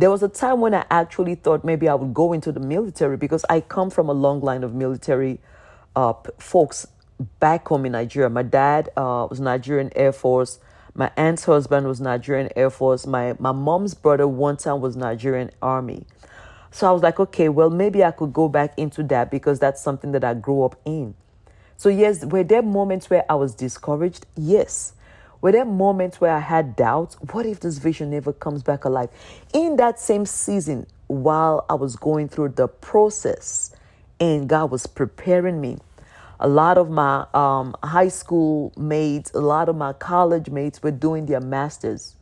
There was a time when I actually thought maybe I would go into the military because I come from a long line of military folks back home in Nigeria. My dad was Nigerian Air Force. My aunt's husband was Nigerian Air Force. My mom's brother one time was Nigerian Army. So I was like, okay, well, maybe I could go back into that because that's something that I grew up in. So yes, were there moments where I was discouraged? Yes. Were there moments where I had doubts? What if this vision never comes back alive? In that same season, while I was going through the process and God was preparing me, a lot of my high school mates, a lot of my college mates were doing their masters.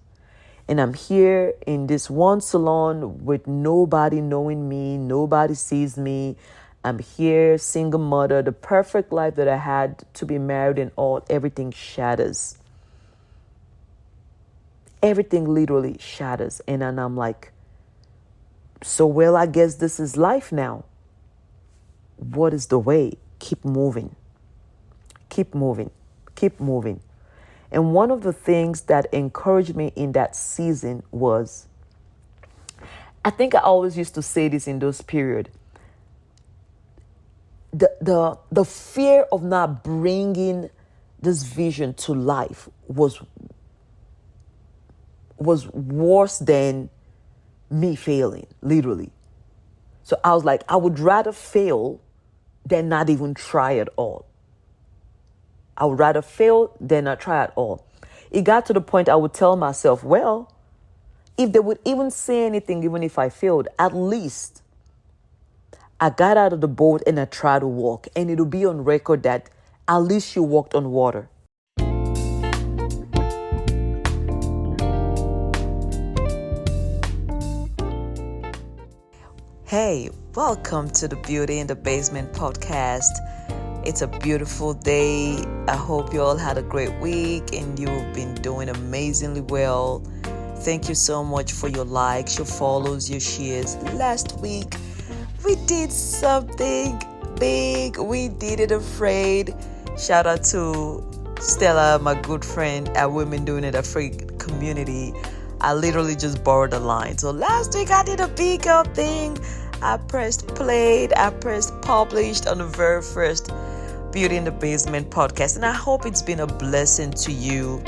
And I'm here in this one salon with nobody knowing me, nobody sees me. I'm here, single mother, the perfect life that I had to be married and all, everything shatters. Everything literally shatters. And then I'm like, so well, I guess this is life now. What is the way? Keep moving. Keep moving. Keep moving. And one of the things that encouraged me in that season was, I think I always used to say this in those periods, the fear of not bringing this vision to life was worse than me failing, literally. So I was like, I would rather fail than not even try at all. I would rather fail than not try at all. It got to the point I would tell myself, well, if they would even say anything, even if I failed, at least I got out of the boat and I tried to walk. And it'll be on record that at least you walked on water. Hey, welcome to the Beauty in the Basement podcast. It's a beautiful day. I hope you all had a great week and you've been doing amazingly well. Thank you so much for your likes, your follows, your shares. Last week, we did something big. We did it afraid. Shout out to Stella, my good friend at Women Doing It Afraid community. I literally just borrowed a line. So last week, I did a big up thing. I pressed played. I pressed published on the very first Beauty in the Basement podcast. And I hope it's been a blessing to you.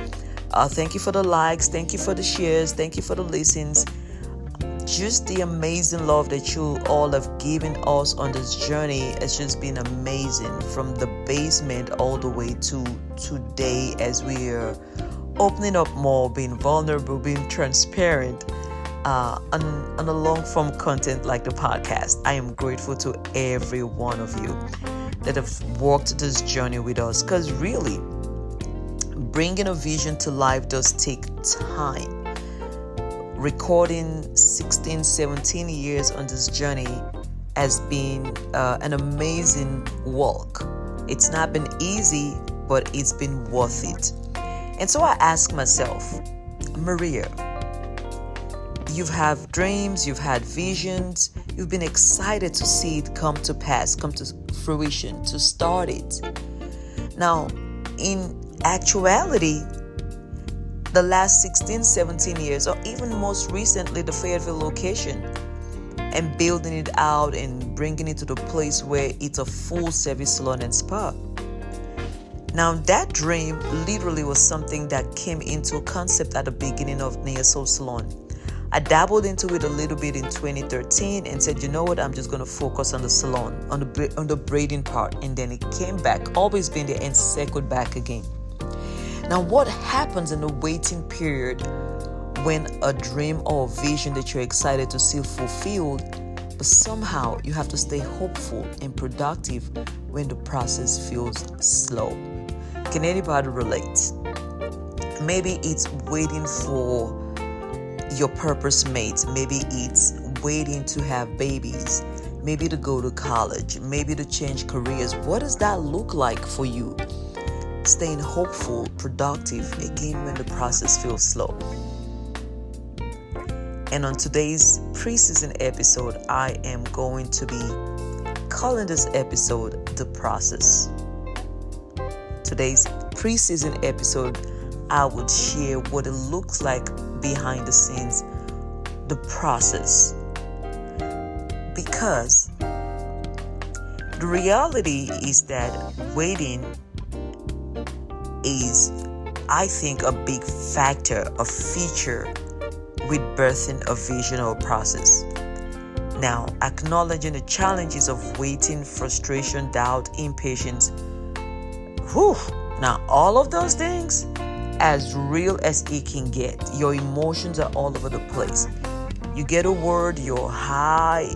Thank you for the likes. Thank you for the shares. Thank you for the listens. Just the amazing love that you all have given us on this journey has just been amazing. From the basement all the way to today, as we are opening up more, being vulnerable, being transparent on a long form content like the podcast. I am grateful to every one of you that have walked this journey with us, because really bringing a vision to life does take time. Recording 16, 17 years on this journey has been an amazing walk. It's not been easy, but it's been worth it. And so I ask myself, Maria, you've had dreams, you've had visions, you've been excited to see it come to pass, come to fruition, to start it. Now, in actuality, the last 16, 17 years, or even most recently, the Fayetteville location, and building it out and bringing it to the place where it's a full service salon and spa. Now, that dream literally was something that came into a concept at the beginning of Sesaon Salon. I dabbled into it a little bit in 2013 and said, you know what, I'm just going to focus on the salon, on the braiding part. And then it came back, always been there, and circled back again. Now, what happens in the waiting period when a dream or a vision that you're excited to see fulfilled, but somehow you have to stay hopeful and productive when the process feels slow? Can anybody relate? Maybe it's waiting for your purpose mate. Maybe it's waiting to have babies. Maybe to go to college. Maybe to change careers. What does that look like for you? Staying hopeful, productive, again when the process feels slow. And on today's pre-season episode, I am going to be calling this episode The Process. Today's pre-season episode, I would share what it looks like behind the scenes the process, because the reality is that waiting is, I think, a big factor, a feature with birthing a vision or process. Now, acknowledging the challenges of waiting, frustration, doubt, impatience. Whew. Now, all of those things, as real as it can get. Your emotions are all over the place. You get a word, you're high,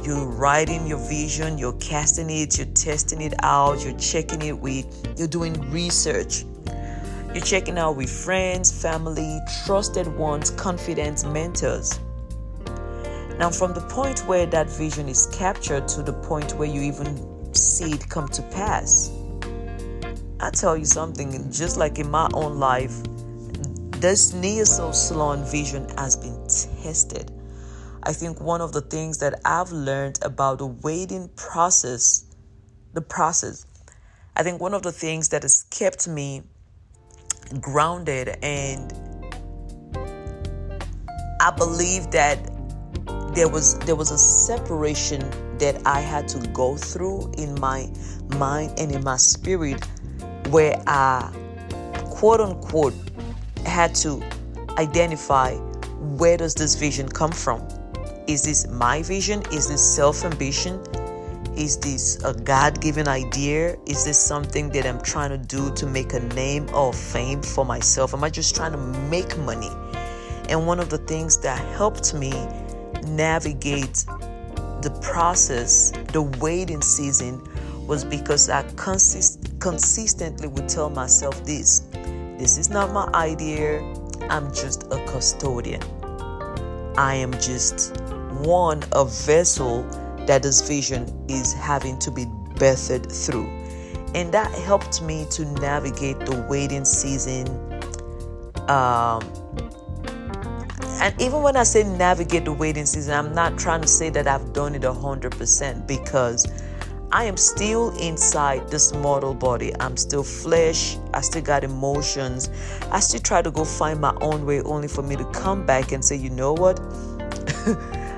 you're writing your vision, you're casting it, you're testing it out, you're checking it with, you're doing research. You're checking out with friends, family, trusted ones, confident mentors. Now, from the point where that vision is captured to the point where you even see it come to pass, I tell you something, just like in my own life, this Sesaon vision has been tested. I think one of the things that I've learned about the waiting process, I think one of the things that has kept me grounded, and I believe that there was a separation that I had to go through in my mind and in my spirit, where I, quote unquote, had to identify, where does this vision come from? Is this my vision? Is this self-ambition? Is this a God-given idea? Is this something that I'm trying to do to make a name or fame for myself? Am I just trying to make money? And one of the things that helped me navigate the process, the waiting season, was because I consistently would tell myself this is not my idea. I'm just a custodian. I am just a vessel that this vision is having to be birthed through. And that helped me to navigate the waiting season. And even when I say navigate the waiting season, I'm not trying to say that I've done it 100%, because I am still inside this mortal body. I'm still flesh. I still got emotions. I still try to go find my own way, only for me to come back and say, you know what?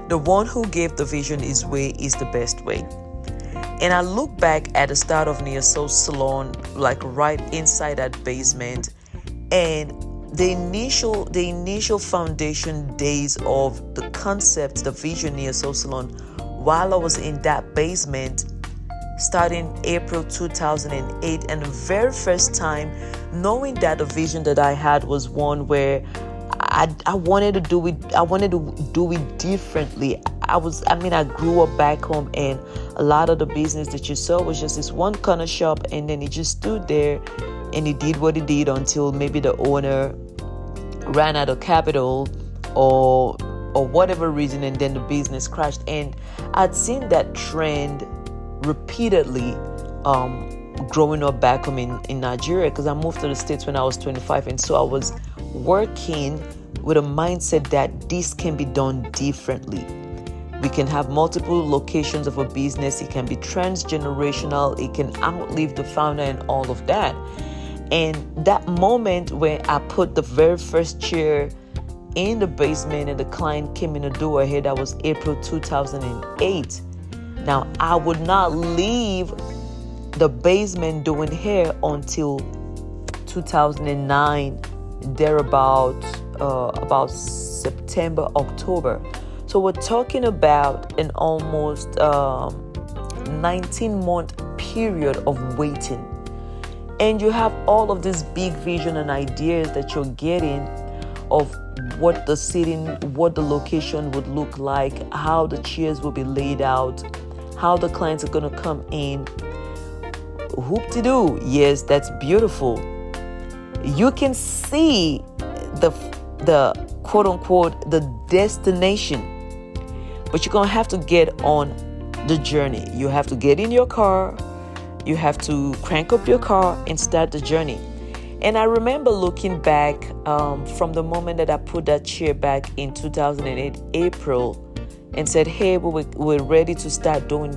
The one who gave the vision his way is the best way. And I look back at the start of Sesaon, like right inside that basement, and the initial foundation days of the concept, the vision Sesaon, while I was in that basement, starting April 2008, and the very first time knowing that the vision that I had was one where I wanted to do it differently. I grew up back home, and a lot of the business that you saw was just this one corner shop, and then it just stood there and it did what it did until maybe the owner ran out of capital or whatever reason, and then the business crashed. And I'd seen that trend repeatedly growing up back home in Nigeria, because I moved to the States when I was 25, and so I was working with a mindset that this can be done differently. We can have multiple locations of a business. It can be transgenerational. It can outlive the founder and all of that. And that moment where I put the very first chair in the basement and the client came in the door here, that was April 2008. Now, I would not leave the basement doing hair until 2009, about September, October. So we're talking about an almost 19-month period of waiting. And you have all of this big vision and ideas that you're getting of what the seating, what the location would look like, how the chairs will be laid out, how the clients are going to come in. Whoop-de-doo. Yes, that's beautiful. You can see the quote-unquote the destination, but you're going to have to get on the journey. You have to get in your car. You have to crank up your car and start the journey. And I remember looking back from the moment that I put that chair back in 2008, April, and said, hey, we're ready to start doing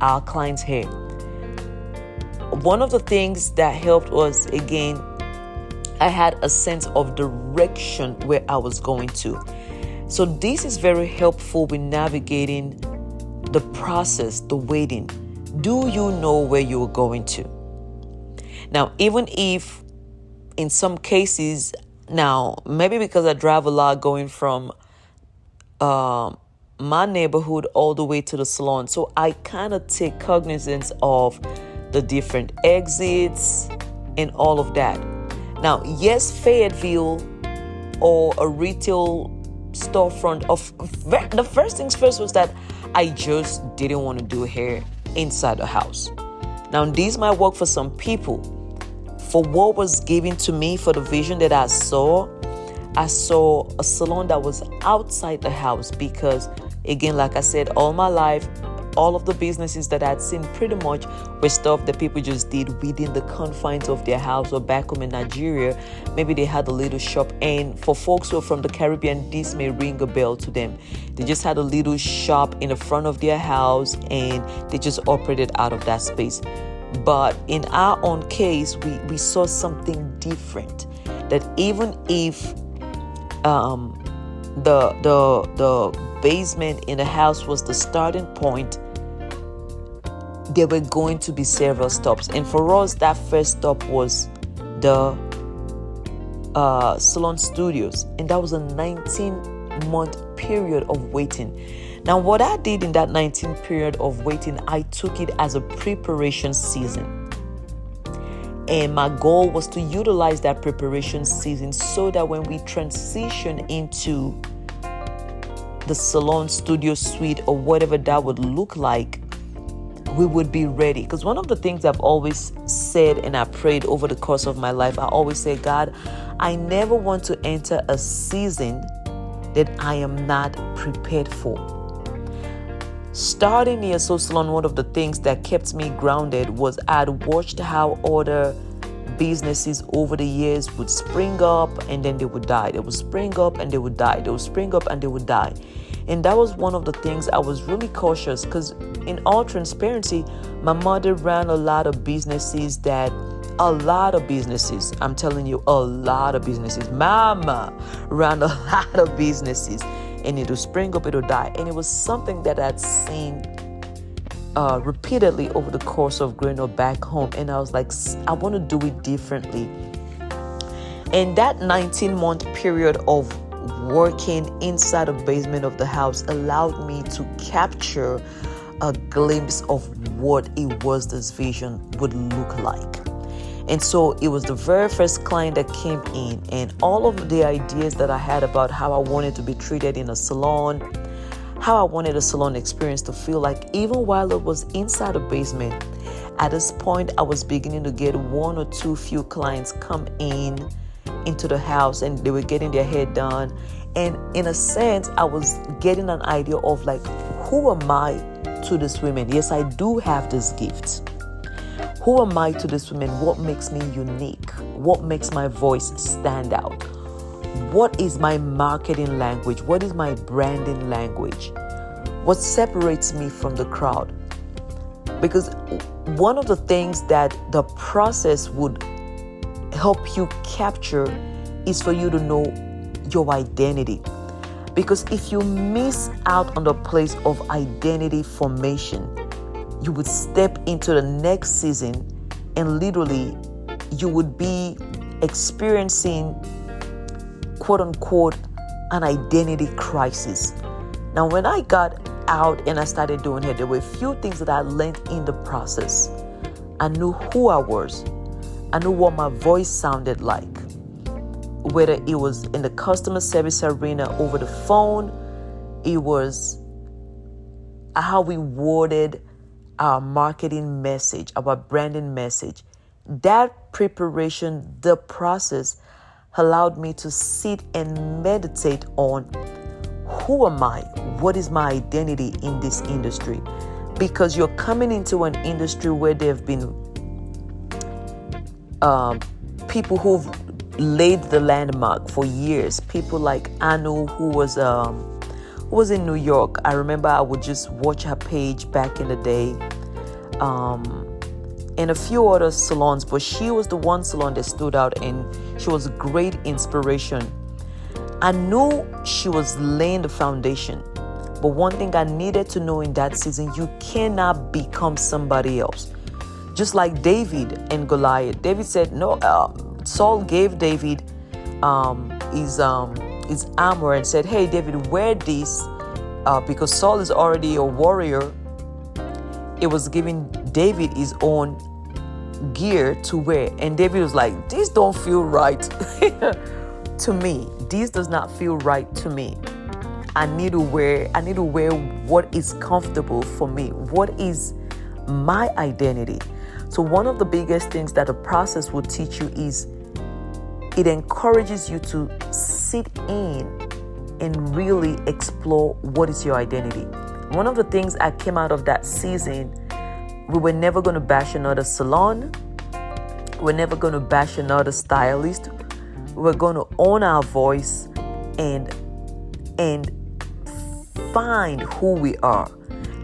our clients' hair. One of the things that helped was, again, I had a sense of direction where I was going to. So this is very helpful with navigating the process, the waiting. Do you know where you're going to? Now, even if in some cases, now, maybe because I drive a lot going from my neighborhood all the way to the salon, so I kind of take cognizance of the different exits and all of that. Now, yes, Fayetteville or a retail storefront, the first things first was that I just didn't want to do hair inside the house. Now, these might work for some people. For what was given to me, for the vision that I saw a salon that was outside the house because, again, like I said, all my life, all of the businesses that I'd seen pretty much were stuff that people just did within the confines of their house or back home in Nigeria. Maybe they had a little shop. And for folks who are from the Caribbean, this may ring a bell to them. They just had a little shop in the front of their house and they just operated out of that space. But in our own case, we saw something different. That even if the basement in the house was the starting point, there were going to be several stops. And for us, that first stop was the salon studios. And that was a 19-month period of waiting. Now, what I did in that 19th period of waiting, I took it as a preparation season. And my goal was to utilize that preparation season so that when we transition into the salon studio suite or whatever that would look like, we would be ready. Because one of the things I've always said and I prayed over the course of my life, I always say, God, I never want to enter a season that I am not prepared for. Starting the Sesaon salon, one of the things that kept me grounded was I'd watched how other businesses over the years would spring up and then they would die. They would spring up and they would die. They would spring up and they would die. And that was one of the things I was really cautious because in all transparency, my mother ran a lot of businesses, I'm telling you, a lot of businesses. Mama ran a lot of businesses. And it will spring up, it will die. And it was something that I'd seen repeatedly over the course of growing up back home. And I was like, I want to do it differently. And that 19-month period of working inside the basement of the house allowed me to capture a glimpse of what it was this vision would look like. And so it was the very first client that came in, and all of the ideas that I had about how I wanted to be treated in a salon, how I wanted a salon experience to feel like, even while it was inside a basement, at this point I was beginning to get one or two few clients come into the house and they were getting their hair done. And in a sense, I was getting an idea of like, who am I to these women? Yes, I do have this gift. Who am I to this woman? What makes me unique? What makes my voice stand out? What is my marketing language? What is my branding language? What separates me from the crowd? Because one of the things that the process would help you capture is for you to know your identity. Because if you miss out on the place of identity formation, you would step into the next season and literally you would be experiencing, quote unquote, an identity crisis. Now, when I got out and I started doing it, there were a few things that I learned in the process. I knew who I was. I knew what my voice sounded like. Whether it was in the customer service arena over the phone, it was how we worded our marketing message, our branding message. That preparation, the process, allowed me to sit and meditate on who am I? What is my identity in this industry? Because you're coming into an industry where there have been people who've laid the landmark for years. People like Anu, who was in New York. I remember I would just watch her page back in the day, and a few other salons, but she was the one salon that stood out, and she was a great inspiration. I knew she was laying the foundation. But one thing I needed to know in that season, you cannot become somebody else. Just like David and Goliath. David said, no, Saul gave David his armor and said, hey, David, wear this because Saul is already a warrior. It was giving David his own gear to wear. And David was like, this don't feel right to me. This does not feel right to me. I need to wear what is comfortable for me. What is my identity? So one of the biggest things that the process will teach you is it encourages you to sit in and really explore what is your identity. One of the things I came out of that season, we were never going to bash another salon. We're never going to bash another stylist. We're going to own our voice and find who we are.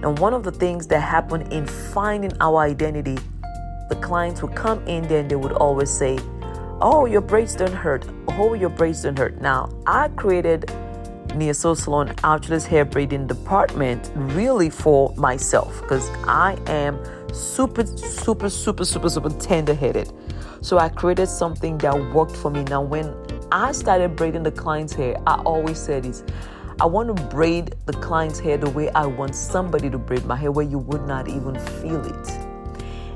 And one of the things that happened in finding our identity, the clients would come in there and they would always say, oh, your braids don't hurt. Oh, your braids don't hurt. Now, I created Sesaon Salon Outlets hair braiding department really for myself because I am super tender-headed. So I created something that worked for me. Now, when I started braiding the client's hair, I always said this. I want to braid the client's hair the way I want somebody to braid my hair, where you would not even feel it.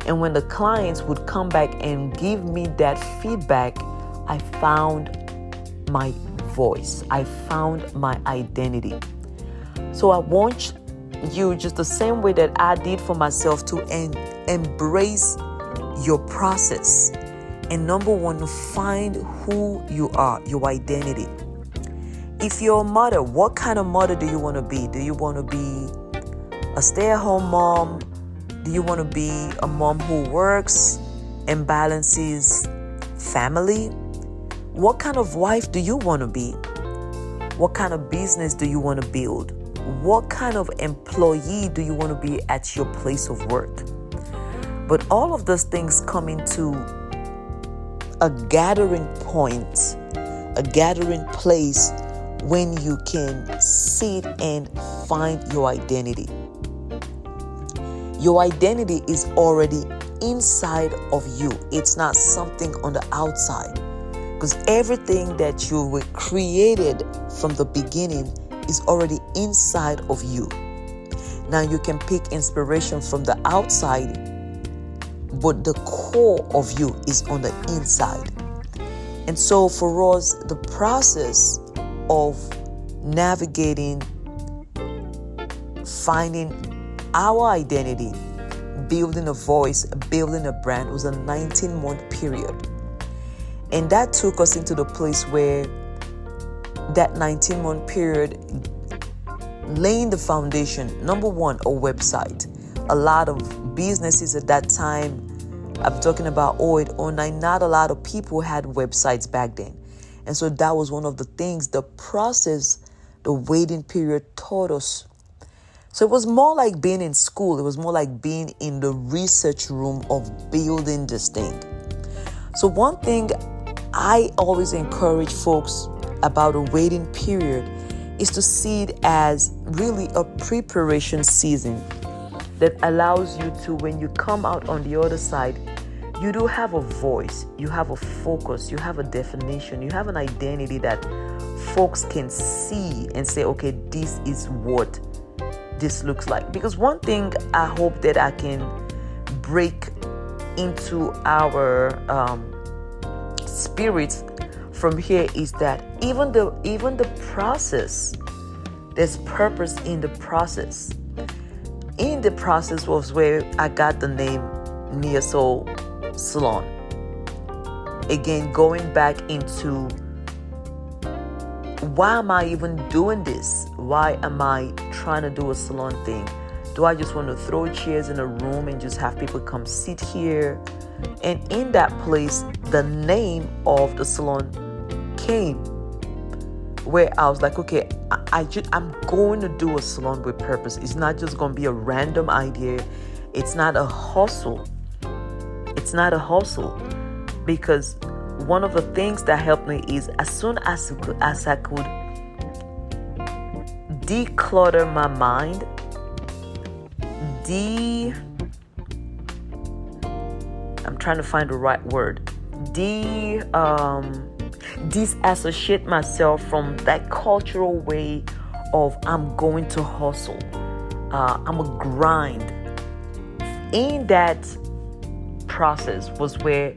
And when the clients would come back and give me that feedback, I found my voice. I found my identity. So I want you, just the same way that I did for myself, to embrace your process. And number one, to find who you are, your identity. If you're a mother, what kind of mother do you want to be? Do you want to be a stay-at-home mom? Do you want to be a mom who works and balances family? What kind of wife do you want to be? What kind of business do you want to build? What kind of employee do you want to be at your place of work? But all of those things come into a gathering point, a gathering place when you can sit and find your identity. Your identity is already inside of you. It's not something on the outside. Because everything that you were created from the beginning is already inside of you. Now you can pick inspiration from the outside, but the core of you is on the inside. And so for us, the process of navigating, finding our identity, building a voice, building a brand was a 19-month period. And that took us into the place where that 19-month period, laying the foundation, number one, a website. A lot of businesses at that time, I'm talking about 08, 09, not a lot of people had websites back then. And so that was one of the things, the process, the waiting period taught us. So it was more like being in school. It was more like being in the research room of building this thing. So one thing I always encourage folks about a waiting period is to see it as really a preparation season that allows you to, when you come out on the other side, you do have a voice, you have a focus, you have a definition, you have an identity that folks can see and say, okay, this is what this looks like. Because one thing I hope that I can break into our spirits from here is that even the process, there's purpose in the process. In the process was where I got the name Sesaon Salon. Again, going back into why am I even doing this? Why am I trying to do a salon thing? Do I just want to throw chairs in a room and just have people come sit here? And in that place, the name of the salon came, where I was like, okay, I'm going to do a salon with purpose. It's not just going to be a random idea. It's not a hustle. It's not a hustle, because one of the things that helped me is as soon as I could declutter my mind, I'm trying to find the right word, disassociate myself from that cultural way of I'm going to hustle, I'm a grind. In that process was where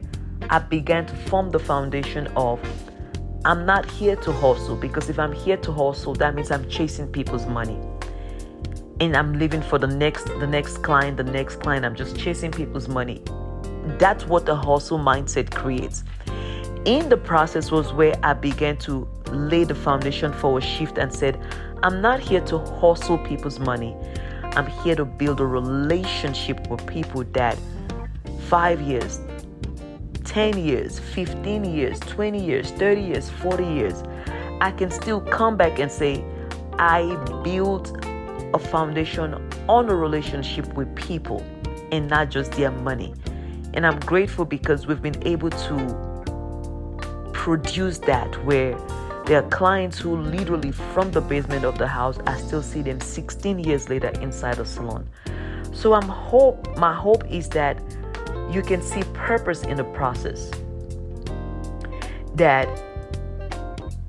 I began to form the foundation of I'm not here to hustle, because if I'm here to hustle, that means I'm chasing people's money. And I'm living for the next client, I'm just chasing people's money. That's what the hustle mindset creates. In the process was where I began to lay the foundation for a shift and said, I'm not here to hustle people's money. I'm here to build a relationship with people that 5 years, 10 years, 15 years, 20 years, 30 years, 40 years, I can still come back and say, I built a foundation on a relationship with people and not just their money. And I'm grateful because we've been able to produce that, where there are clients who literally from the basement of the house, I still see them 16 years later inside a salon. So my hope is that you can see purpose in the process, that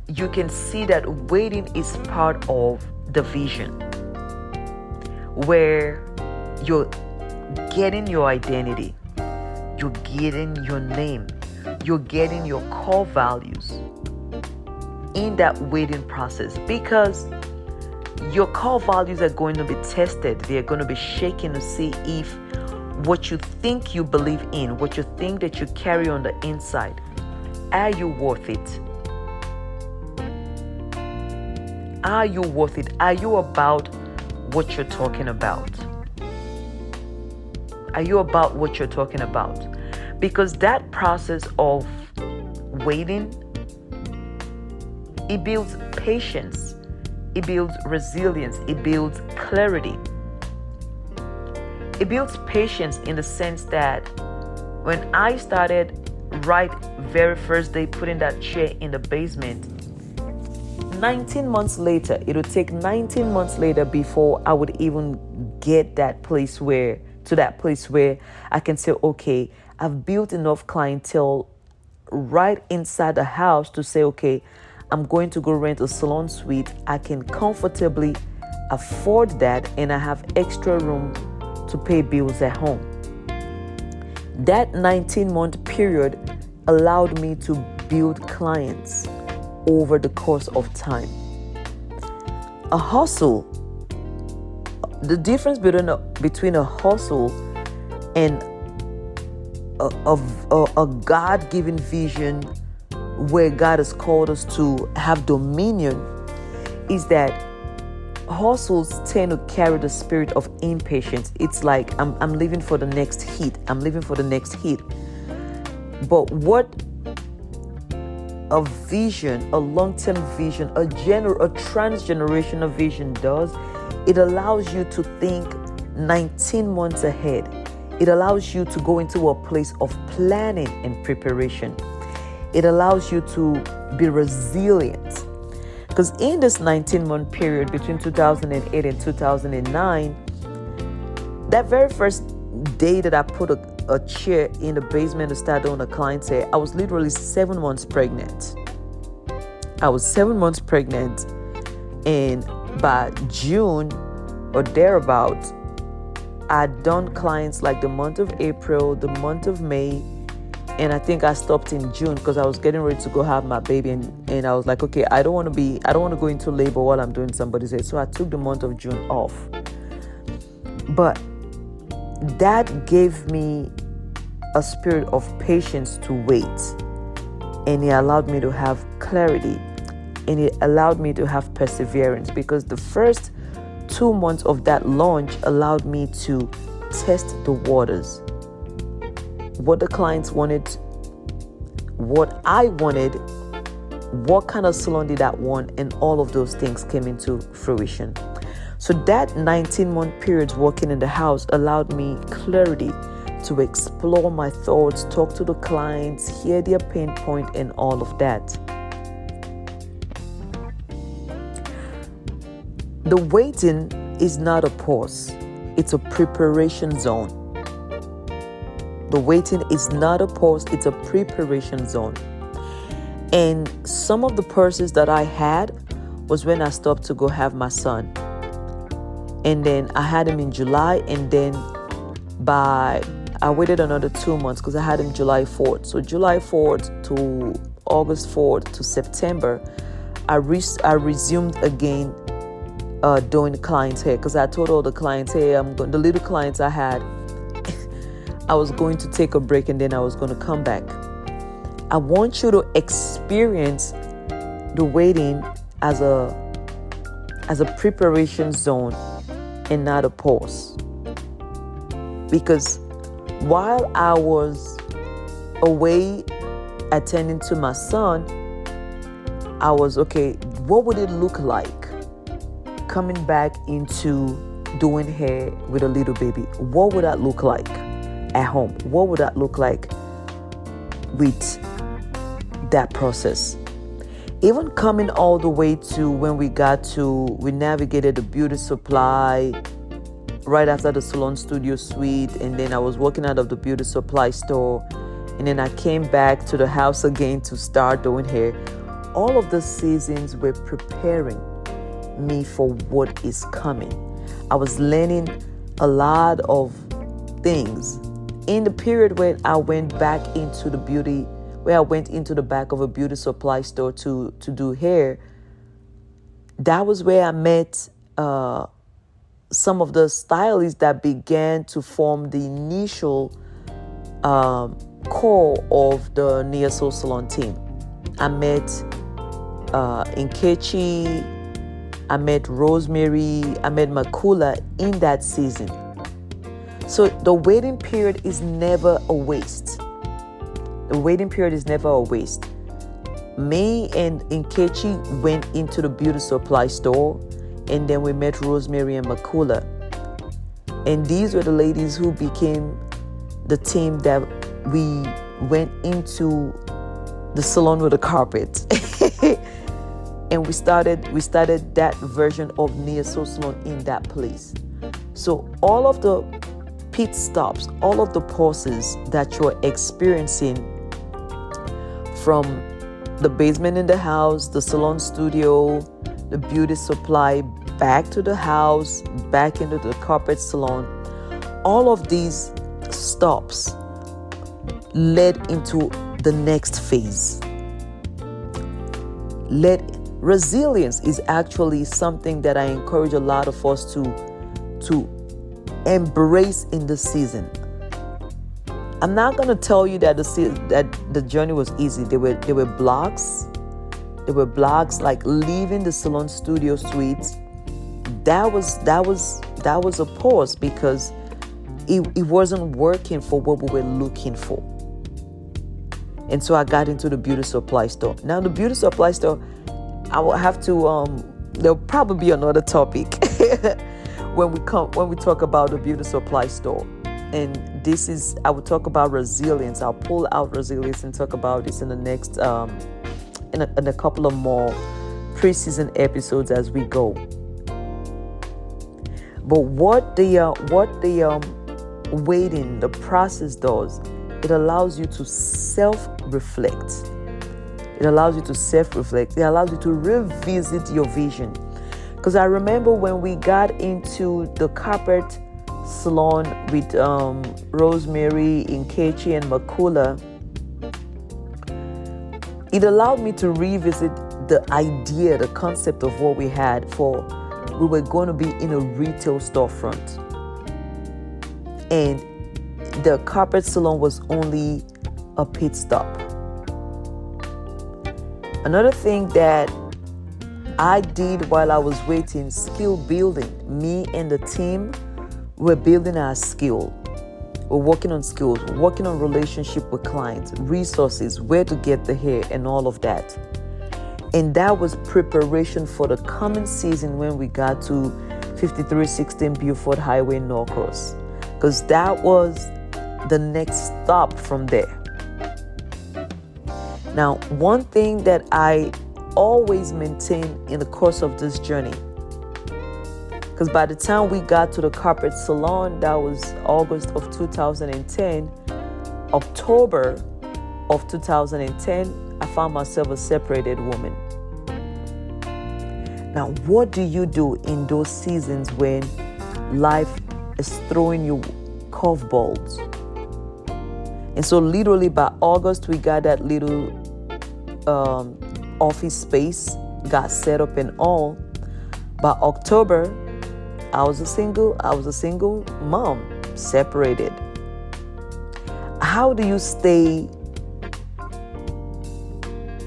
you can see that waiting is part of the vision, where you're getting your identity, you're getting your name, you're getting your core values in that waiting process, because your core values are going to be tested. They're going to be shaken to see if what you think you believe in, what you think that you carry on the inside, are you worth it? Are you worth it? Are you about what you're talking about? Are you about what you're talking about? Because that process of waiting, it builds patience, it builds resilience, it builds clarity. It builds patience in the sense that when I started right very first day putting that chair in the basement, 19 months later, it would take 19 months later before I would even get to that place where I can say, okay, I've built enough clientele right inside the house to say, okay, I'm going to go rent a salon suite. I can comfortably afford that, and I have extra room to pay bills at home. That 19-month period allowed me to build clients over the course of time. A hustle, the difference between a hustle and a God-given vision where God has called us to have dominion is that hustles tend to carry the spirit of impatience. It's like I'm living for the next hit. But what a vision, a long-term vision, a transgenerational vision does, it allows you to think 19 months ahead. It allows you to go into a place of planning and preparation. It allows you to be resilient. Because in this 19-month period between 2008 and 2009, that very first day that I put a chair in the basement to start doing a client say, I was literally 7 months pregnant. And by June or thereabouts, I'd done clients like the month of April, the month of May, and I think I stopped in June because I was getting ready to go have my baby, and I was like, okay, I don't want to go into labor while I'm doing somebody's hair. So I took the month of June off. But that gave me a spirit of patience to wait, and it allowed me to have clarity, and it allowed me to have perseverance, because the first 2 months of that launch allowed me to test the waters. What the clients wanted, what I wanted, what kind of salon did I want, and all of those things came into fruition. So that 19-month period working in the house allowed me clarity to explore my thoughts, talk to the clients, hear their pain point and all of that. The waiting is not a pause. It's a preparation zone. The waiting is not a pause. It's a preparation zone. And some of the pauses that I had was when I stopped to go have my son. And then I had him in July, and then I waited another 2 months because I had him July 4th. So July 4th to August 4th to September, I resumed again doing the clients' hair, because I told all the clients, hey, the little clients I had, I was going to take a break and then I was going to come back. I want you to experience the waiting as a preparation zone and not a pause. Because while I was away attending to my son, I was, okay, what would it look like coming back into doing hair with a little baby? What would that look like at home? What would that look like with that process? Even coming all the way to when we navigated the beauty supply right after the salon studio suite, and then I was working out of the beauty supply store, and then I came back to the house again to start doing hair. All of the seasons were preparing me for what is coming. I was learning a lot of things. In the period when I went back into the back of a beauty supply store to do hair, that was where I met some of the stylists that began to form the initial core of the Sesaon Salon team. I met Nkechi, I met Rosemary, I met Makula in that season. So the waiting period is never a waste. The waiting period is never a waste. Me and Nkechi went into the beauty supply store, and then we met Rosemary and Makula. And these were the ladies who became the team that we went into the salon with a carpet. And we started that version of Sesaon Salon in that place. So all of the pit stops, all of the pauses that you're experiencing from the basement in the house, the salon studio, the beauty supply, back to the house, back into the carpet salon, all of these stops led into the next phase. Resilience is actually something that I encourage a lot of us to embrace in the season. I'm not going to tell you that the journey was easy. There were blocks. There were blocks like leaving the salon studio suites. That was a pause because it wasn't working for what we were looking for. And so I got into the beauty supply store. Now the beauty supply store, I will have to there'll probably be another topic when we talk about the beauty supply store. And I will talk about resilience. I'll pull out resilience and talk about this in the next in a couple of more pre-season episodes as we go. But what the waiting, the process does, it allows you to self-reflect. It allows you to self-reflect. It allows you to revisit your vision. Because I remember when we got into the carpet salon with Rosemary, Nkechi, and Makula, it allowed me to revisit the idea, the concept of what we had we were going to be in a retail storefront. And the carpet salon was only a pit stop. Another thing that I did while I was waiting, skill building. Me and the team were building our skill. We're working on skills, working on relationship with clients, resources, where to get the hair and all of that. And that was preparation for the coming season when we got to 5316 Beaufort Highway, Norcross. Because that was the next stop from there. Now, one thing that I always maintain in the course of this journey, because by the time we got to the carpet salon, that was August of 2010, October of 2010, I found myself a separated woman. Now, what do you do in those seasons when life is throwing you curveballs? And so literally by August, we got that little office space, got set up and all. By October, I was a single mom, separated. How do you stay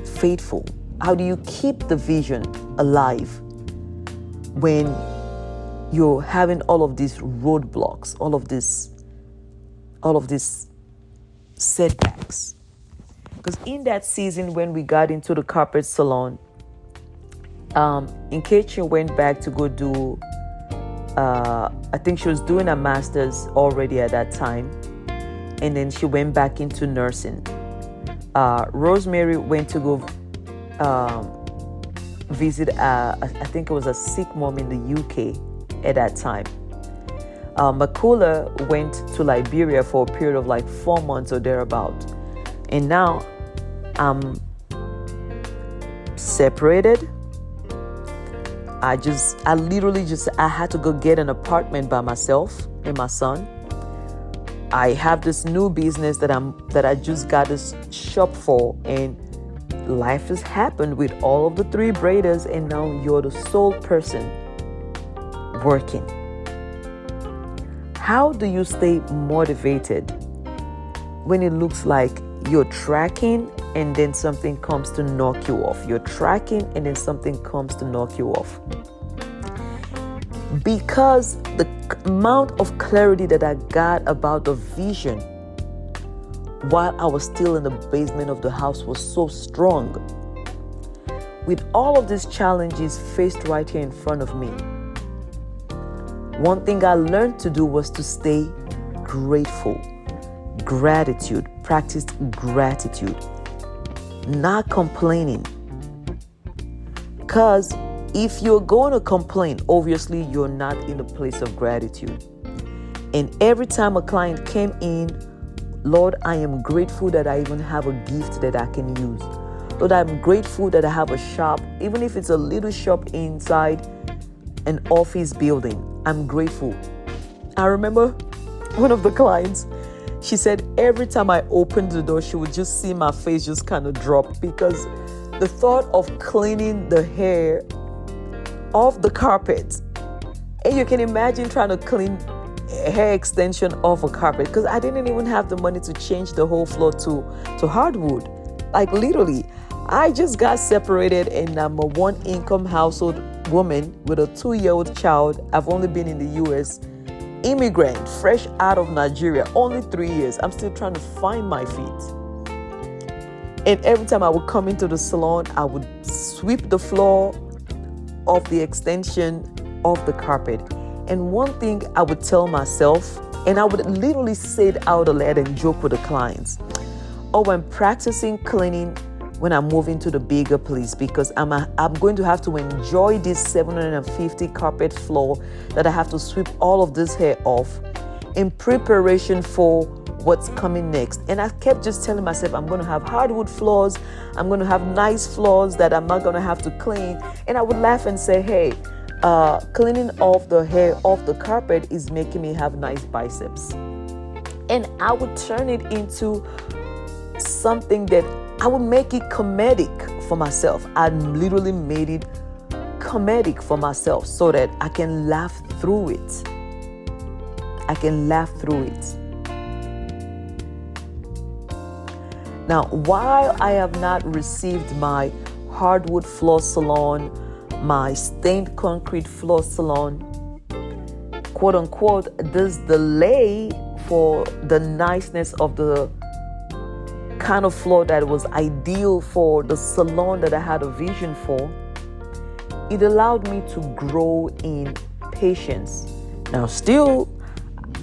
faithful? How do you keep the vision alive when you're having all of these roadblocks, all of these setbacks? Because in that season when we got into the carpet salon, Nkechi went back to go do, I think she was doing a master's already at that time. And then she went back into nursing. Rosemary went to go visit, I think it was a sick mom in the UK at that time. Makula went to Liberia for a period of like 4 months or thereabout. And now I'm separated. I had to go get an apartment by myself and my son. I have this new business that I just got this shop for, and life has happened with all of the 3 braiders, and now you're the sole person working. How do you stay motivated when it looks like you're tracking and then something comes to knock you off? You're tracking and then something comes to knock you off. Because the amount of clarity that I got about the vision while I was still in the basement of the house was so strong. With all of these challenges faced right here in front of me, one thing I learned to do was to stay grateful. Gratitude. Practiced gratitude. Not complaining. Because if you're going to complain, obviously you're not in a place of gratitude. And every time a client came in, Lord, I am grateful that I even have a gift that I can use. Lord, I'm grateful that I have a shop, even if it's a little shop inside an office building. I'm grateful. I remember one of the clients, she said every time I opened the door, she would just see my face just kind of drop, because the thought of cleaning the hair off the carpet, and you can imagine trying to clean hair extension off a carpet, because I didn't even have the money to change the whole floor to hardwood. Like literally, I just got separated and I'm a 1-income household woman with a 2-year-old child. I've only been in the US, immigrant, fresh out of Nigeria, only 3 years. I'm still trying to find my feet. And every time I would come into the salon, I would sweep the floor of the extension of the carpet. And one thing I would tell myself, and I would literally say it out loud and joke with the clients, I'm practicing cleaning when I move into the bigger place, because I'm going to have to enjoy this 750 carpet floor that I have to sweep all of this hair off in preparation for what's coming next. And I kept just telling myself, I'm going to have hardwood floors, I'm going to have nice floors that I'm not going to have to clean. And I would laugh and say, hey, cleaning off the hair off the carpet is making me have nice biceps. And I would turn it into something that I would make it comedic for myself. I literally made it comedic for myself so that I can laugh through it. Now, while I have not received my hardwood floor salon, my stained concrete floor salon, quote unquote, this delay for the niceness of the kind of floor that was ideal for the salon that I had a vision for, it allowed me to grow in patience. Now, still,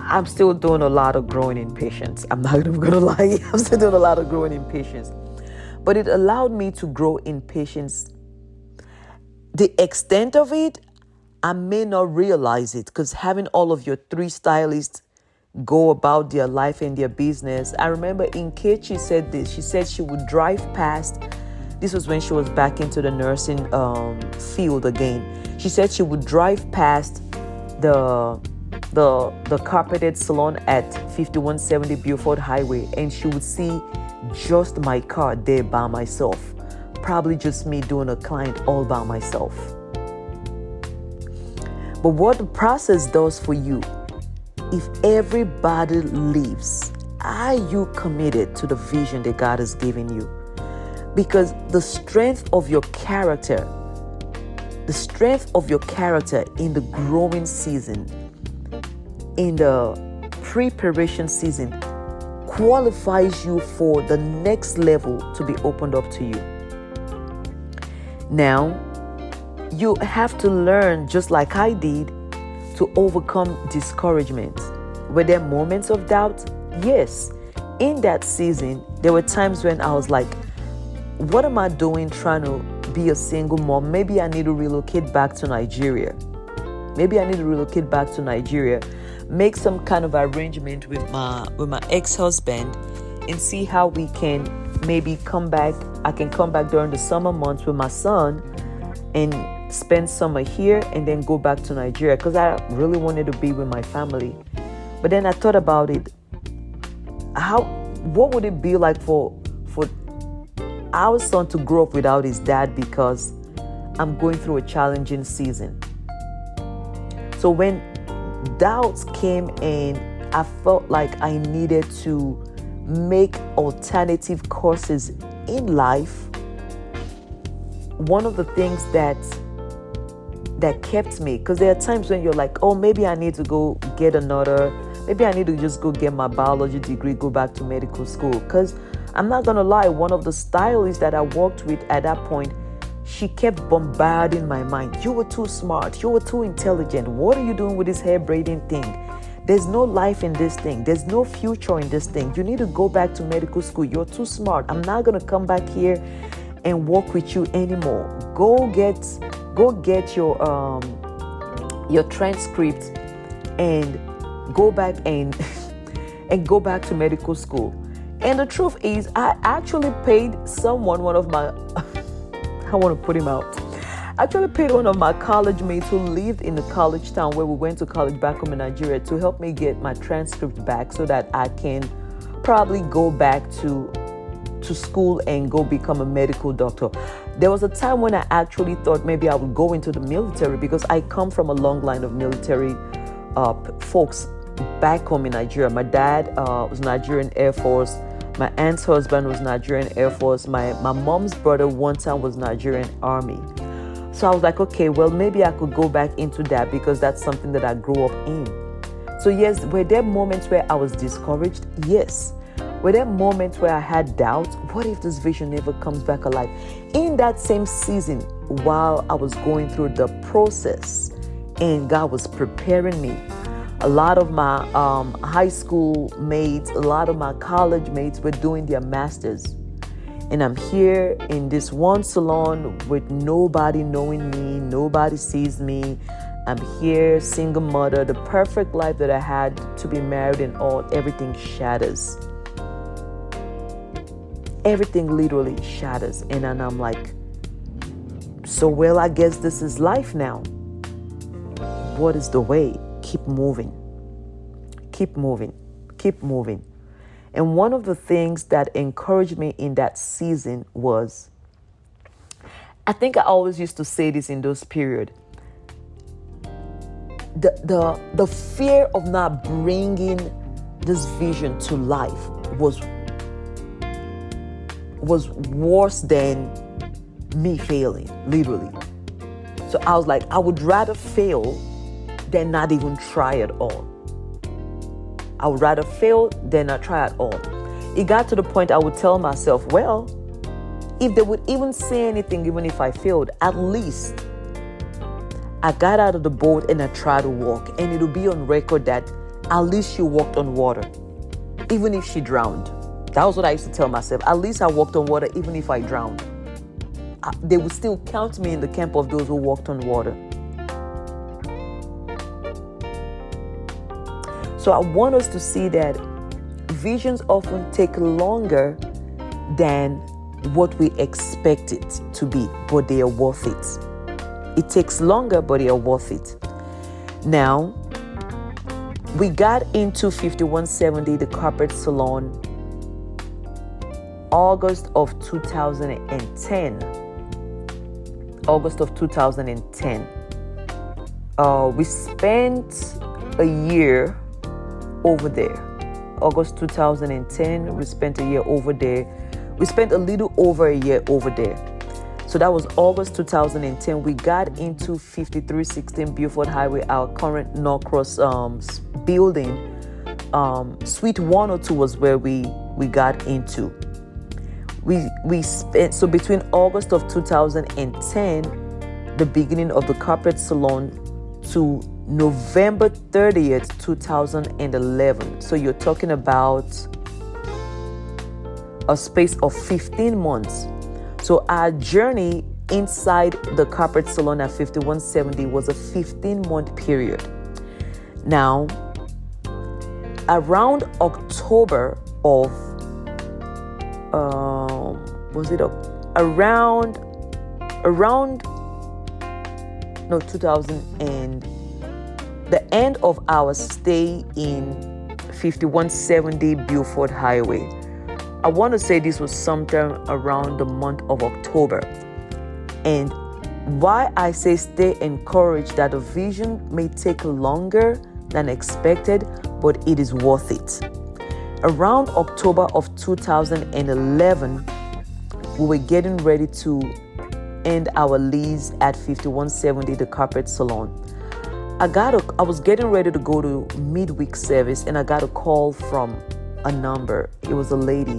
I'm still doing a lot of growing in patience. I'm not even going to lie. I'm still doing a lot of growing in patience. But it allowed me to grow in patience. The extent of it, I may not realize it, because having all of your 3 stylists go about their life and their business. I remember in Nkechi said this. She said she would drive past. This was when she was back into the nursing field again. She said she would drive past the carpeted salon at 5170 Beaufort Highway, and she would see just my car there by myself. Probably just me doing a client all by myself. But what the process does for you, if everybody leaves, are you committed to the vision that God has given you? Because the strength of your character in the growing season, in the preparation season, qualifies you for the next level to be opened up to you. Now, you have to learn, just like I did, to overcome discouragement. Were there moments of doubt? Yes. In that season, there were times when I was like, what am I doing trying to be a single mom? Maybe I need to relocate back to Nigeria. Make some kind of arrangement with my ex-husband and see how we can maybe come back. I can come back during the summer months with my son and spend summer here and then go back to Nigeria, because I really wanted to be with my family. But then I thought about it. What would it be like for our son to grow up without his dad, because I'm going through a challenging season. So when doubts came in, I felt like I needed to make alternative courses in life. One of the things that kept me, because there are times when you're like, oh, maybe I need to just go get my biology degree, go back to medical school. Because I'm not going to lie, one of the stylists that I worked with at that point, she kept bombarding my mind. You were too smart. You were too intelligent. What are you doing with this hair braiding thing? There's no life in this thing. There's no future in this thing. You need to go back to medical school. You're too smart. I'm not going to come back here and work with you anymore. Go get your transcript and go back and go back to medical school. And the truth is, I actually paid someone, one of my I want to put him out. I actually paid one of my college mates who lived in the college town where we went to college back home in Nigeria to help me get my transcript back so that I can probably go back to school and go become a medical doctor. There was a time when I actually thought maybe I would go into the military, because I come from a long line of military folks back home in Nigeria. My dad was Nigerian Air Force. My aunt's husband was Nigerian Air Force. My mom's brother one time was Nigerian Army. So I was like, okay, well, maybe I could go back into that, because that's something that I grew up in. So yes, were there moments where I was discouraged? Yes. Were there moments where I had doubts? What if this vision never comes back alive? In that same season, while I was going through the process and God was preparing me, a lot of my high school mates, a lot of my college mates were doing their masters. And I'm here in this one salon with nobody knowing me, nobody sees me. I'm here, single mother, the perfect life that I had to be married and all, everything shatters. Everything literally shatters. And then I'm like, so well, I guess this is life now. What is the way? Keep moving. Keep moving. Keep moving. And one of the things that encouraged me in that season was, I think I always used to say this in those periods, the fear of not bringing this vision to life was worse than me failing, literally. So I was like, I would rather fail than not even try at all. I would rather fail than not try at all. It got to the point I would tell myself, well, if they would even say anything, even if I failed, at least I got out of the boat and I tried to walk, and it'll be on record that at least she walked on water, even if she drowned. That was what I used to tell myself. At least I walked on water, even if I drowned. They would still count me in the camp of those who walked on water. So I want us to see that visions often take longer than what we expect it to be, but they are worth it. It takes longer, but they are worth it. Now, we got into 5170, the carpet salon, August of 2010. August of 2010. We spent a year over there. August 2010, we spent a year over there. We spent a little over a year over there. So that was August 2010. We got into 5316 Beaufort Highway, our current Norcross building. Suite 102 was where we got into. We spent, so between August of 2010, the beginning of the carpet salon, to November 30th, 2011. So you're talking about a space of 15 months. So our journey inside the carpet salon at 5170 was a 15-month period. Now, around October of, no, 2000 and the end of our stay in 5170 Beaufort Highway. I want to say this was sometime around the month of October. And why I say stay encouraged, that the vision may take longer than expected, but it is worth it. Around October of 2011, we were getting ready to end our lease at 5170, the carpet salon. I was getting ready to go to midweek service, and I got a call from a number. It was a lady.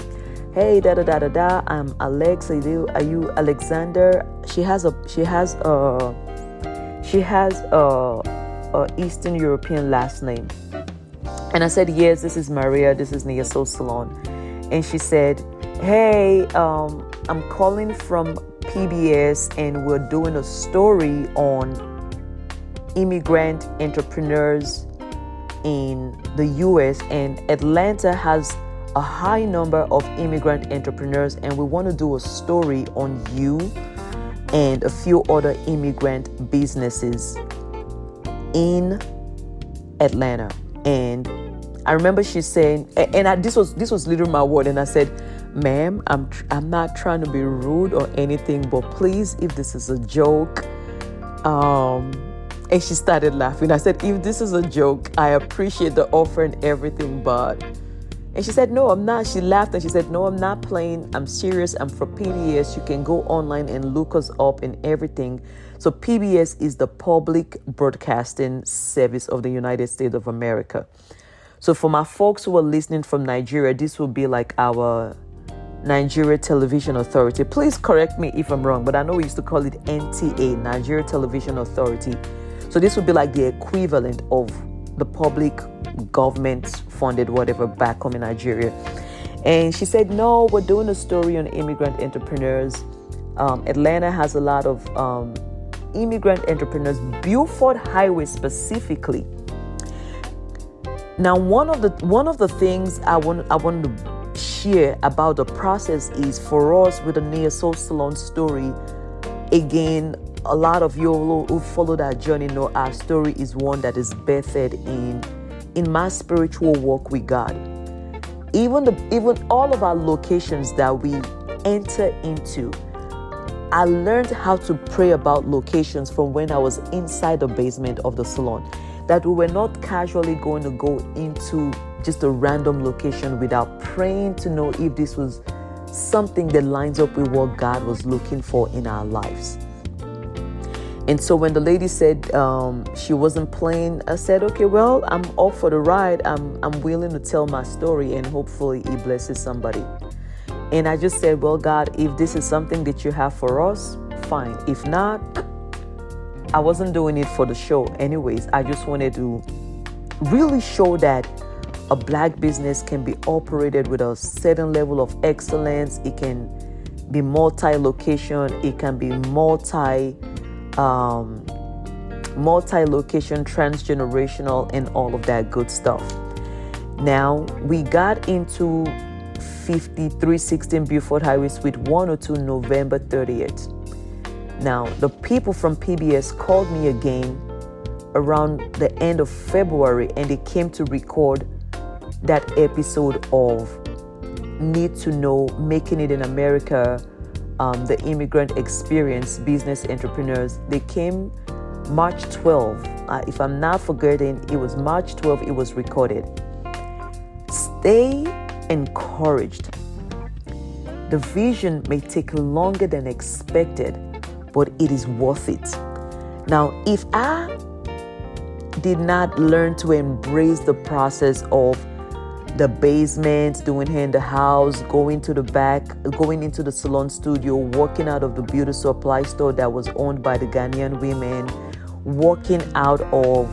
Hey, I'm Alex. Are you Alexander? She has a Eastern European last name. And I said, yes, this is Maria. This is Sesaon Salon. And she said, hey, I'm calling from PBS, and we're doing a story on immigrant entrepreneurs in the U.S. and Atlanta has a high number of immigrant entrepreneurs, and we want to do a story on you and a few other immigrant businesses in Atlanta. And I remember she saying, and this was literally my word, and I said, ma'am, I'm not trying to be rude or anything, but please, if this is a joke, and she started laughing. I said, if this is a joke, I appreciate the offer and everything, but... And she said, no, I'm not. She laughed and she said, no, I'm not playing. I'm serious. I'm for PBS. You can go online and look us up and everything. So PBS is the Public Broadcasting Service of the United States of America. So for my folks who are listening from Nigeria, this will be like our Nigeria Television Authority. Please correct me if I'm wrong, but I know we used to call it NTA, Nigeria Television Authority. So this would be like the equivalent of the public government funded whatever back home in Nigeria. And she said, no, we're doing a story on immigrant entrepreneurs. Atlanta has a lot of immigrant entrepreneurs, Beaufort Highway specifically. Now, one of the things I want to share about the process is, for us with the Sesaon Salon story, again, a lot of you who followed our journey know our story is one that is birthed in my spiritual walk with God. Even all of our locations that we enter into, I learned how to pray about locations from when I was inside the basement of the salon. That we were not casually going to go into just a random location without praying to know if this was something that lines up with what God was looking for in our lives. And so when the lady said she wasn't playing, I said, okay, well, I'm up for the ride. I'm willing to tell my story, and hopefully it blesses somebody. And I just said, well, God, if this is something that you have for us, fine. If not, I wasn't doing it for the show anyways. I just wanted to really show that a Black business can be operated with a certain level of excellence. It can be multi-location. It can be multi-location, transgenerational, and all of that good stuff. Now, we got into 5316 Beaufort Highway, Suite 102, November 30th. Now, the people from PBS called me again around the end of February, and they came to record that episode of Need to Know, Making It in America, the Immigrant Experience, Business Entrepreneurs. They came March 12. If I'm not forgetting, it was March 12 it was recorded. Stay encouraged. The vision may take longer than expected, but it is worth it. Now, if I did not learn to embrace the process of the basement, doing hair in the house, going to the back, going into the salon studio, walking out of the beauty supply store that was owned by the Ghanaian women, walking out of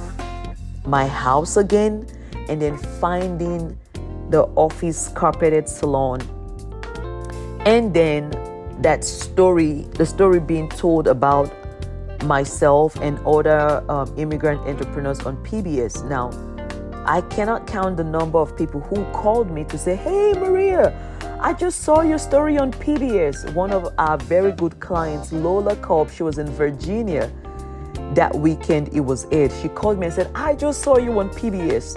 my house again, and then finding the office carpeted salon, and then the story being told about myself and other immigrant entrepreneurs on PBS. Now, I cannot count the number of people who called me to say, "Hey Maria, I just saw your story on PBS." One of our very good clients, Lola Cobb, she was in Virginia that weekend it was aired. She called me and said, "I just saw you on PBS."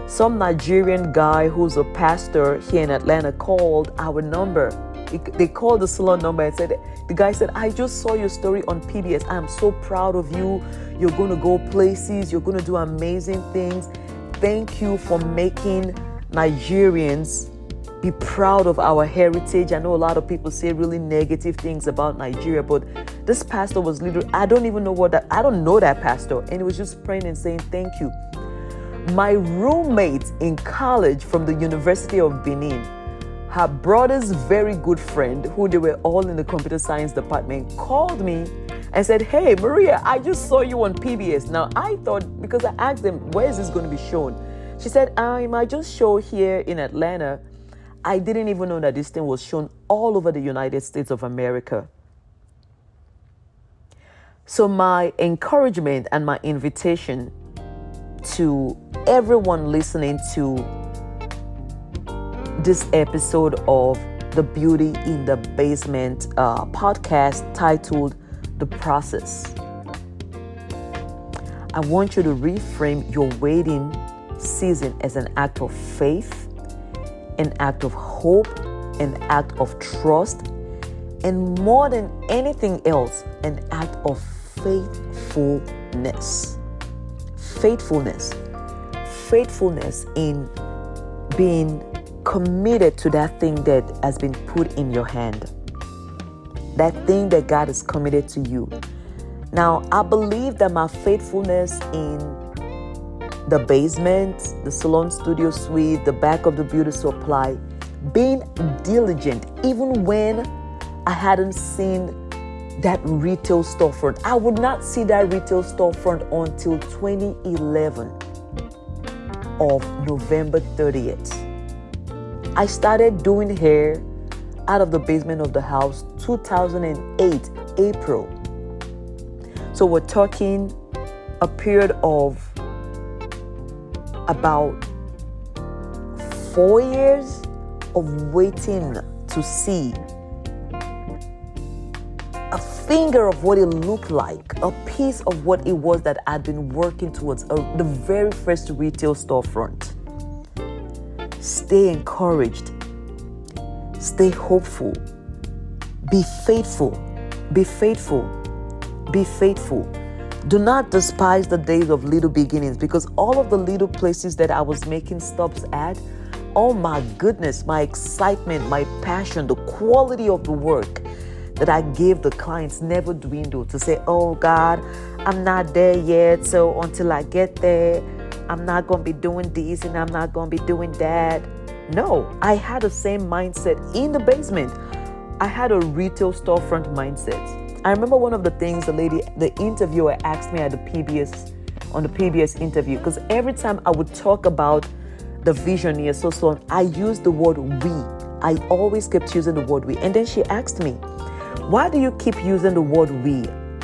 Some Nigerian guy who's a pastor here in Atlanta called our number. They called the salon number and said, the guy said, "I just saw your story on PBS. I'm so proud of you. You're going to go places. You're going to do amazing things. Thank you for making Nigerians be proud of our heritage." I know a lot of people say really negative things about Nigeria, but this pastor was literally, I don't know that pastor. And he was just praying and saying, "Thank you." My roommate in college from the University of Benin, her brother's very good friend, who they were all in the computer science department, called me and said, "Hey, Maria, I just saw you on PBS." Now, I thought, because I asked them, "Where is this going to be shown?" She said, "I might just show here in Atlanta." I didn't even know that this thing was shown all over the United States of America. So my encouragement and my invitation to everyone listening to this episode of the Beauty in the Basement podcast titled The Process. I want you to reframe your waiting season as an act of faith, an act of hope, an act of trust, and more than anything else, an act of faithfulness. Faithfulness in being committed to that thing that has been put in your hand, that thing that God has committed to you. Now, I believe that my faithfulness in the basement, the salon studio suite, the back of the beauty supply, being diligent, even when I hadn't seen that retail storefront. I would not see that retail storefront until 2011 of November 30th. I started doing hair out of the basement of the house 2008 April. So we're talking a period of about 4 years of waiting to see a finger of what it looked like, a piece of what it was that I'd been working towards, the very first retail storefront. Stay encouraged. Stay hopeful. Be faithful. Be faithful. Be faithful. Do not despise the days of little beginnings, because all of the little places that I was making stops at, oh my goodness, my excitement, my passion, the quality of the work that I gave the clients never dwindled to say, "Oh God, I'm not there yet, so until I get there, I'm not going to be doing this and I'm not going to be doing that." No, I had the same mindset in the basement. I had a retail storefront mindset. I remember one of the things the interviewer asked me at the PBS on the PBS interview, because every time I would talk about the vision here so long, I used the word we. I always kept using the word we. And then she asked me, why do you keep using the word we?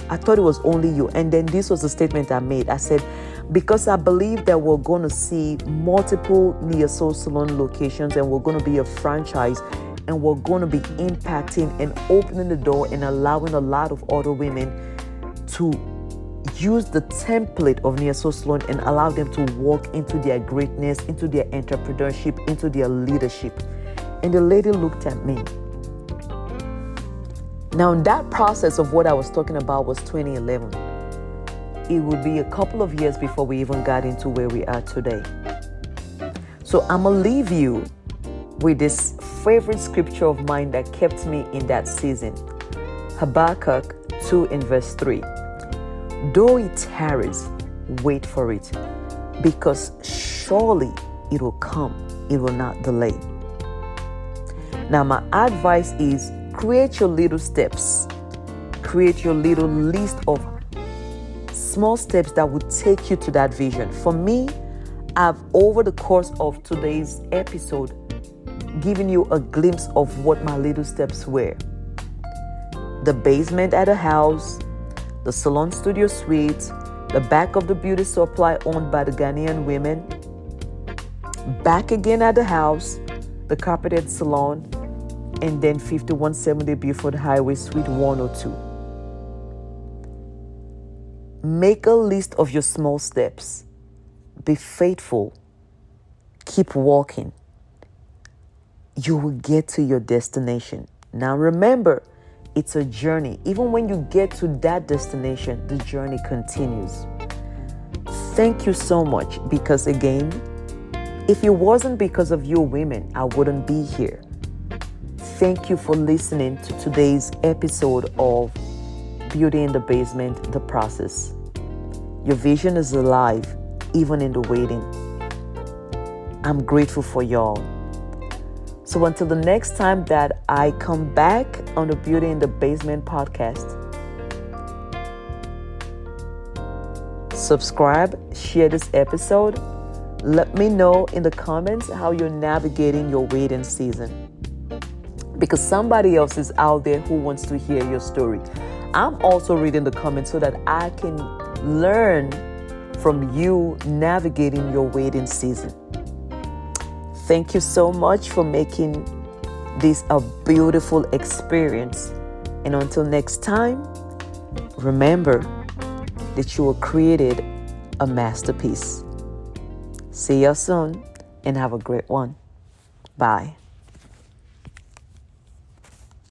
I thought it was only you. And then this was the statement I made. I said, because I believe that we're going to see multiple Neo Soul Salon locations, and we're going to be a franchise, and we're going to be impacting and opening the door and allowing a lot of other women to use the template of Neo Soul Salon and allow them to walk into their greatness, into their entrepreneurship, into their leadership. And the lady looked at me. Now, that process of what I was talking about was 2011. It would be a couple of years before we even got into where we are today. So I'm going to leave you with this favorite scripture of mine that kept me in that season. Habakkuk 2 and verse 3. Though it tarries, wait for it, because surely it will come. It will not delay. Now, my advice is create your little steps. Create your little list of small steps that would take you to that vision. For me, I've, over the course of today's episode, given you a glimpse of what my little steps were. The basement at a house, the salon studio suite, the back of the beauty supply owned by the Ghanaian women, back again at the house, the carpeted salon, and then 5170 Beaufort Highway, Suite 102. Make a list of your small steps. Be faithful. Keep walking. You will get to your destination. Now remember, it's a journey. Even when you get to that destination, the journey continues. Thank you so much, because again, if it wasn't because of you women, I wouldn't be here. Thank you for listening to today's episode of Beauty in the Basement, The Process. Your vision is alive, even in the waiting. I'm grateful for y'all. So until the next time that I come back on the Beauty in the Basement podcast, subscribe, share this episode. Let me know in the comments how you're navigating your waiting season, because somebody else is out there who wants to hear your story. I'm also reading the comments so that I can learn from you navigating your waiting season. Thank you so much for making this a beautiful experience. And until next time, remember that you were created a masterpiece. See you soon and have a great one. Bye.